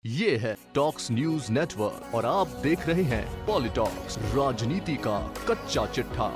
ये है talks news network और आप देख रहे हैं पॉलिटॉक्स, राजनीति का कच्चा चिट्ठा।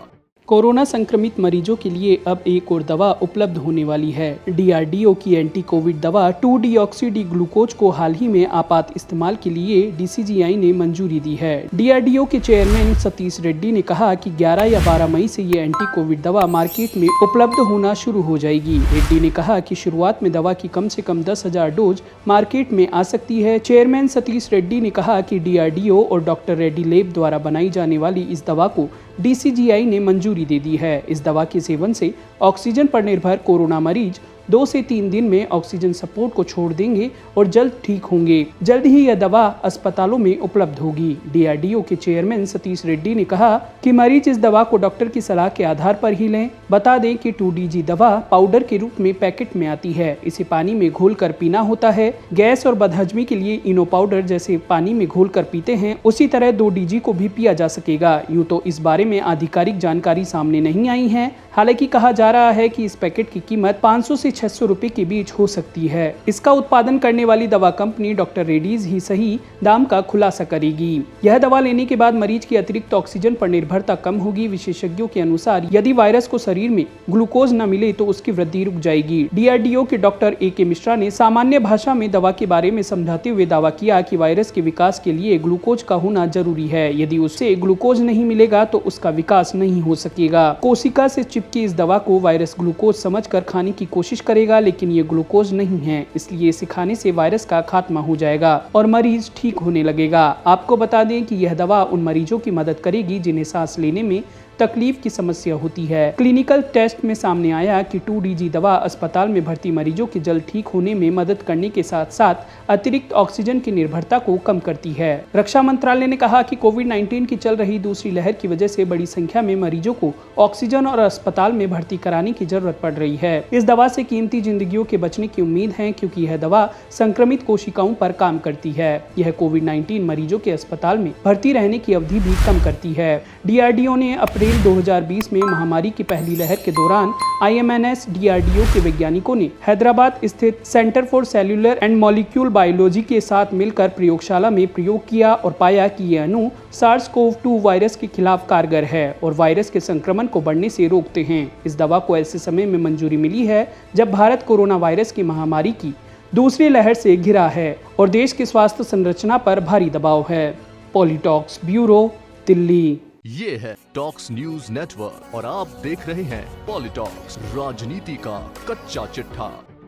कोरोना संक्रमित मरीजों के लिए अब एक और दवा उपलब्ध होने वाली है। DRDO की एंटी कोविड दवा 2-डीऑक्सी-डी ग्लूकोज को हाल ही में आपात इस्तेमाल के लिए DCGI ने मंजूरी दी है। DRDO के चेयरमैन सतीश रेड्डी ने कहा कि 11 या 12 मई से ये एंटी कोविड दवा मार्केट में उपलब्ध होना शुरू हो जाएगी। रेड्डी ने कहा कि शुरुआत में दवा की कम से कम 10,000 डोज मार्केट में आ सकती है। चेयरमैन सतीश रेड्डी ने कहा कि DRDO और डॉक्टर रेड्डी लैब द्वारा बनाई जाने वाली इस दवा को DCGI ने मंजूरी दे दी है। इस दवा के सेवन से ऑक्सीजन पर निर्भर कोरोना मरीज 2 से 3 दिन में ऑक्सीजन सपोर्ट को छोड़ देंगे और जल्द ठीक होंगे। जल्द ही यह दवा अस्पतालों में उपलब्ध होगी। DRDO के चेयरमैन सतीश रेड्डी ने कहा कि मरीज इस दवा को डॉक्टर की सलाह के आधार पर ही लें। बता दें कि 2DG दवा पाउडर के रूप में पैकेट में आती है। इसे पानी में घोल कर पीना होता है। गैस और बदहजमी के लिए इनो पाउडर जैसे पानी में घोल कर पीते हैं, उसी तरह 2DG को भी पिया जा सकेगा। यूँ तो इस बारे में आधिकारिक जानकारी सामने नहीं आई है। हालांकि कहा जा रहा है कि इस पैकेट की कीमत 500 से 600 रुपए के बीच हो सकती है। इसका उत्पादन करने वाली दवा कंपनी डॉक्टर रेड्डीज ही सही दाम का खुलासा करेगी। यह दवा लेने के बाद मरीज की अतिरिक्त ऑक्सीजन पर निर्भरता कम होगी। विशेषज्ञों के अनुसार यदि वायरस को शरीर में ग्लूकोज न मिले तो उसकी वृद्धि रुक जाएगी। DRDO के डॉक्टर AK मिश्रा ने सामान्य भाषा में दवा के बारे में समझाते हुए दावा किया कि वायरस के विकास के लिए ग्लूकोज का होना जरूरी है। यदि उससे ग्लूकोज नहीं मिलेगा तो उसका विकास नहीं हो सकेगा। कोशिका से चिपकी इस दवा को वायरस ग्लूकोज समझकर खाने की कोशिश करेगा, लेकिन ये ग्लूकोज नहीं है, इसलिए इसे खाने से वायरस का खात्मा हो जाएगा और मरीज ठीक होने लगेगा। आपको बता दें कि यह दवा उन मरीजों की मदद करेगी जिन्हें सांस लेने में तकलीफ की समस्या होती है। क्लिनिकल टेस्ट में सामने आया कि 2DG दवा अस्पताल में भर्ती मरीजों के जल्द ठीक होने में मदद करने के साथ साथ अतिरिक्त ऑक्सीजन की निर्भरता को कम करती है। रक्षा मंत्रालय ने कहा कि कोविड-19 की चल रही दूसरी लहर की वजह से बड़ी संख्या में मरीजों को ऑक्सीजन और अस्पताल में भर्ती कराने की जरूरत पड़ रही है। इस दवा से कीमती जिंदगियों के बचने की उम्मीद है, क्योंकि यह दवा संक्रमित कोशिकाओं पर काम करती है। यह कोविड-19 मरीजों के अस्पताल में भर्ती रहने की अवधि भी कम करती है। DRDO ने अप्रैल 2020 में महामारी की पहली लहर के दौरान IMNS DRDO के वैज्ञानिकों ने हैदराबाद स्थित centre for cellular and molecule biology के साथ मिलकर प्रयोगशाला में प्रयोग किया और पाया कि ये अणु SARS-CoV-2 वायरस के खिलाफ कारगर है और वायरस के संक्रमण को बढ़ने से रोकते हैं। इस दवा को ऐसे समय में मंजूरी मिली है जब भारत कोरोना वायरस की महामारी की दूसरी लहर से घिरा है और देश की स्वास्थ्य संरचना पर भारी दबाव है। पॉलिटॉक्स ब्यूरो, दिल्ली। ये है टॉक्स न्यूज नेटवर्क और आप देख रहे हैं पॉलिटॉक्स, राजनीति का कच्चा चिट्ठा।